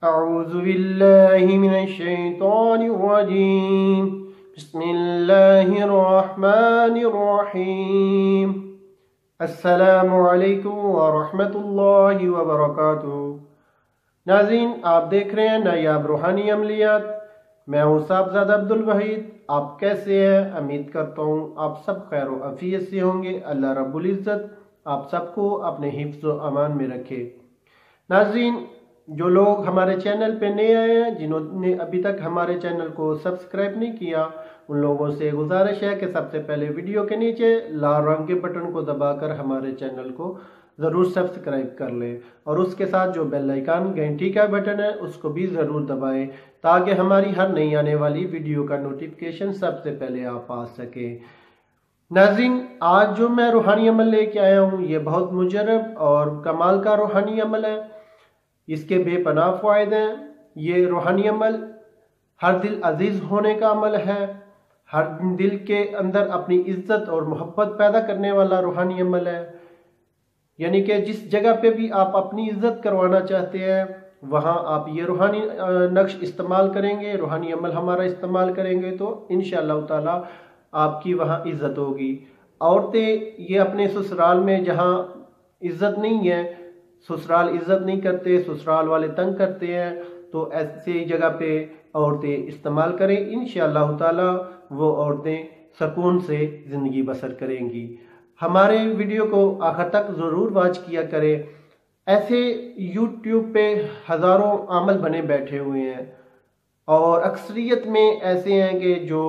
أعوذ بالله من الشيطان الرجيم بسم الله الرحمن الرحيم السلام علیکم ورحمۃ اللہ وبرکاتہ۔ ناظرین، آپ دیکھ رہے ہیں نایاب روحانی عملیات۔ میں ہوں صاحبزادہ عبدالوحید۔ آپ کیسے ہیں؟ امید کرتا ہوں آپ سب خیر و عافیت سے ہوں گے۔ اللہ رب العزت آپ سب کو اپنے حفظ و امان میں رکھے۔ ناظرین، جو لوگ ہمارے چینل پہ نئے آئے ہیں، جنہوں نے ابھی تک ہمارے چینل کو سبسکرائب نہیں کیا، ان لوگوں سے گزارش ہے کہ سب سے پہلے ویڈیو کے نیچے لال رنگ کے بٹن کو دبا کر ہمارے چینل کو ضرور سبسکرائب کر لیں، اور اس کے ساتھ جو بیل آئیکن گھنٹی کا بٹن ہے اس کو بھی ضرور دبائیں تاکہ ہماری ہر نئی آنے والی ویڈیو کا نوٹیفیکیشن سب سے پہلے آپ پا سکیں۔ ناظرین، آج جو میں روحانی عمل لے کے آیا ہوں یہ بہت مجرب اور کمال کا روحانی عمل ہے۔ اس کے بے پناہ فوائد ہیں۔ یہ روحانی عمل ہر دل عزیز ہونے کا عمل ہے، ہر دل کے اندر اپنی عزت اور محبت پیدا کرنے والا روحانی عمل ہے۔ یعنی کہ جس جگہ پہ بھی آپ اپنی عزت کروانا چاہتے ہیں وہاں آپ یہ روحانی نقش استعمال کریں گے، روحانی عمل ہمارا استعمال کریں گے تو انشاءاللہ تعالی آپ کی وہاں عزت ہوگی۔ عورتیں یہ اپنے سسرال میں جہاں عزت نہیں ہے، سسرال عزت نہیں کرتے، سسرال والے تنگ کرتے ہیں، تو ایسی جگہ پہ عورتیں استعمال کریں، انشاءاللہ تعالی وہ عورتیں سکون سے زندگی بسر کریں گی۔ ہمارے ویڈیو کو آخر تک ضرور واچ کیا کریں۔ ایسے یوٹیوب پہ ہزاروں عمل بنے بیٹھے ہوئے ہیں، اور اکثریت میں ایسے ہیں کہ جو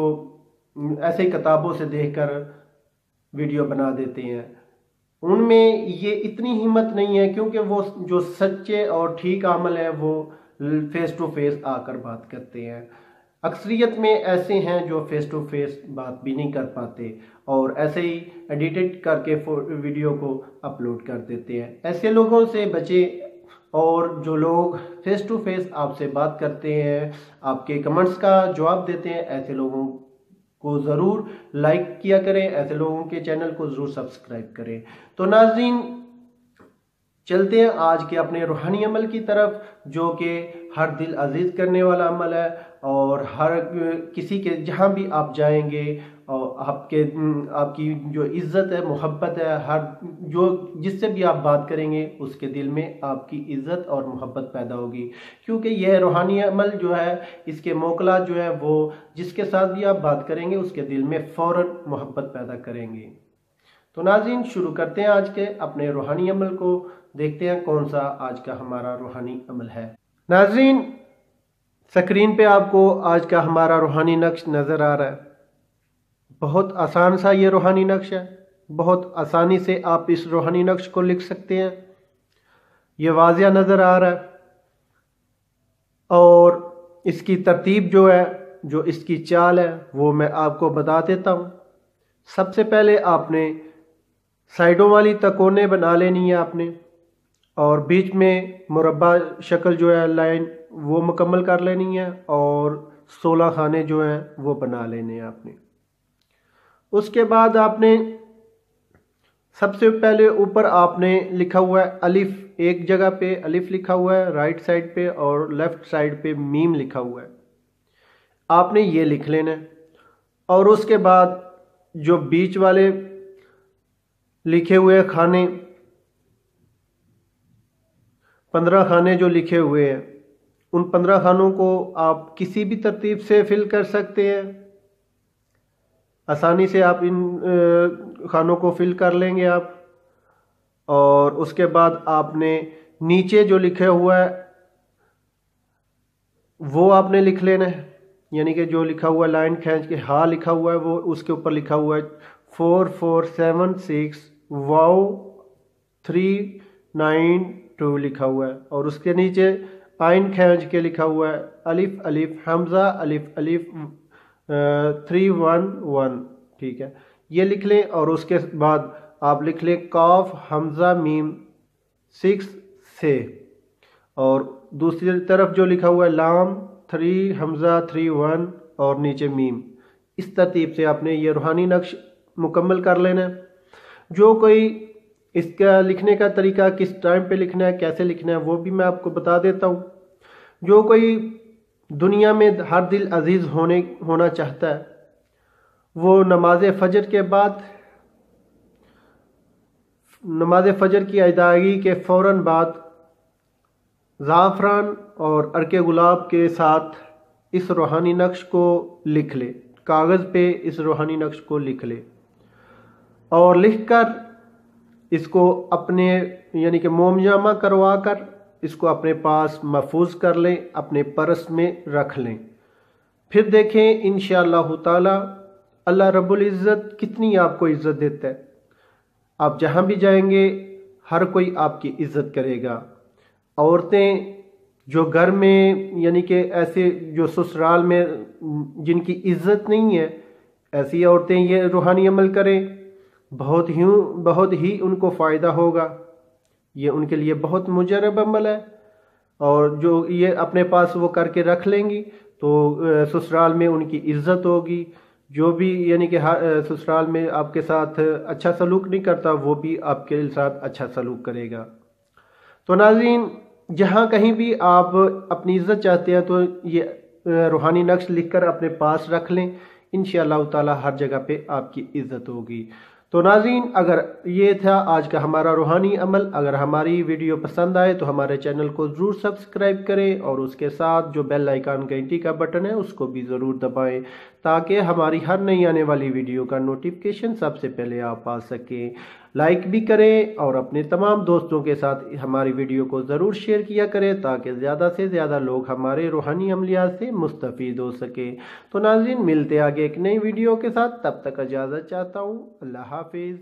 ایسے کتابوں سے دیکھ کر ویڈیو بنا دیتے ہیں۔ ان میں یہ اتنی ہمت نہیں ہے، کیونکہ وہ جو سچے اور ٹھیک عمل ہے وہ فیس ٹو فیس آ کر بات کرتے ہیں۔ اکثریت میں ایسے ہیں جو فیس ٹو فیس بات بھی نہیں کر پاتے اور ایسے ہی ایڈیٹڈ کر کے ویڈیو کو اپلوڈ کر دیتے ہیں۔ ایسے لوگوں سے بچیں، اور جو لوگ فیس ٹو فیس آپ سے بات کرتے ہیں، آپ کے کمنٹس کا جواب دیتے ہیں، ایسے لوگوں کو ضرور لائک کیا کریں، ایسے لوگوں کے چینل کو ضرور سبسکرائب کریں۔ تو ناظرین، چلتے ہیں آج کے اپنے روحانی عمل کی طرف، جو کہ ہر دل عزیز کرنے والا عمل ہے، اور ہر کسی کے جہاں بھی آپ جائیں گے اور آپ کی جو عزت ہے، محبت ہے، جس سے بھی آپ بات کریں گے اس کے دل میں آپ کی عزت اور محبت پیدا ہوگی، کیونکہ یہ روحانی عمل جو ہے اس کے موکلات جو ہے وہ جس کے ساتھ بھی آپ بات کریں گے اس کے دل میں فوراً محبت پیدا کریں گے۔ تو ناظرین، شروع کرتے ہیں آج کے اپنے روحانی عمل کو، دیکھتے ہیں کون سا آج کا ہمارا روحانی عمل ہے۔ ناظرین، سکرین پہ آپ کو آج کا ہمارا روحانی نقش نظر آ رہا ہے۔ بہت آسان سا یہ روحانی نقش ہے، بہت آسانی سے آپ اس روحانی نقش کو لکھ سکتے ہیں۔ یہ واضح نظر آ رہا ہے، اور اس کی ترتیب جو ہے، جو اس کی چال ہے وہ میں آپ کو بتا دیتا ہوں۔ سب سے پہلے آپ نے سائیڈوں والی تکونے بنا لینی ہے آپ نے، اور بیچ میں مربع شکل جو ہے لائن وہ مکمل کر لینی ہے، اور 16 خانے جو ہیں وہ بنا لینے ہیں آپ نے۔ اس کے بعد آپ نے سب سے پہلے اوپر آپ نے لکھا ہوا ہے الف، ایک جگہ پہ الف لکھا ہوا ہے رائٹ سائڈ پہ، اور لیفٹ سائڈ پہ میم لکھا ہوا ہے، آپ نے یہ لکھ لینا ہے۔ اور اس کے بعد جو بیچ والے لکھے ہوئے کھانے، 15 کھانے جو لکھے ہوئے ہیں، ان 15 خانوں کو آپ کسی بھی ترتیب سے فل کر سکتے ہیں، آسانی سے آپ ان خانوں کو فل کر لیں گے آپ۔ اور اس کے بعد آپ نے نیچے جو لکھا ہوا ہے وہ آپ نے لکھ لینا ہے، یعنی کہ جو لکھا ہوا ہے لائن کھینچ کے ہاں لکھا ہوا ہے وہ اس کے اوپر لکھا ہوا ہے 4476 واو 392 لکھا ہوا ہے، اور اس کے نیچے آئین کھینچ کے لکھا ہوا ہے الف الف حمزہ الف الف 311، ٹھیک ہے، یہ لکھ لیں۔ اور اس کے بعد آپ لکھ لیں قاف حمزہ میم 6 سے، اور دوسری طرف جو لکھا ہوا ہے لام 3 حمزہ 31 اور نیچے میم۔ اس ترتیب سے آپ نے یہ روحانی نقش مکمل کر لینا ہے۔ جو کوئی اس کا لکھنے کا طریقہ کس ٹائم پہ لکھنا ہے، کیسے لکھنا ہے، وہ بھی میں آپ کو بتا دیتا ہوں۔ جو کوئی دنیا میں ہر دل عزیز ہونا چاہتا ہے وہ نماز فجر کی ادائیگی کے فوراً بعد زعفران اور عرق گلاب کے ساتھ اس روحانی نقش کو لکھ لے، کاغذ پہ اس روحانی نقش کو لکھ لے اور لکھ کر اس کو اپنے یعنی کہ موم جامہ کروا کر اس کو اپنے پاس محفوظ کر لیں، اپنے پرس میں رکھ لیں۔ پھر دیکھیں انشاءاللہ تعالی اللہ رب العزت کتنی آپ کو عزت دیتا ہے۔ آپ جہاں بھی جائیں گے ہر کوئی آپ کی عزت کرے گا۔ عورتیں جو گھر میں یعنی کہ ایسے جو سسرال میں جن کی عزت نہیں ہے، ایسی عورتیں یہ روحانی عمل کریں، بہت ہی ان کو فائدہ ہوگا۔ یہ ان کے لیے بہت مجرب عمل ہے، اور جو یہ اپنے پاس وہ کر کے رکھ لیں گی تو سسرال میں ان کی عزت ہوگی۔ جو بھی یعنی کہ سسرال میں آپ کے ساتھ اچھا سلوک نہیں کرتا وہ بھی آپ کے ساتھ اچھا سلوک کرے گا۔ تو ناظرین، جہاں کہیں بھی آپ اپنی عزت چاہتے ہیں تو یہ روحانی نقش لکھ کر اپنے پاس رکھ لیں، انشاءاللہ تعالی ہر جگہ پہ آپ کی عزت ہوگی۔ تو ناظرین، اگر یہ تھا آج کا ہمارا روحانی عمل۔ اگر ہماری ویڈیو پسند آئے تو ہمارے چینل کو ضرور سبسکرائب کریں اور اس کے ساتھ جو بیل آئیکن گھنٹی کا بٹن ہے اس کو بھی ضرور دبائیں تاکہ ہماری ہر نئی آنے والی ویڈیو کا نوٹیفیکیشن سب سے پہلے آپ پا سکیں۔ لائک بھی کریں اور اپنے تمام دوستوں کے ساتھ ہماری ویڈیو کو ضرور شیئر کیا کریں تاکہ زیادہ سے زیادہ لوگ ہمارے روحانی عملیات سے مستفید ہو سکیں۔ تو ناظرین، ملتے آگے ایک نئی ویڈیو کے ساتھ، تب تک اجازت چاہتا ہوں۔ اللہ حافظ۔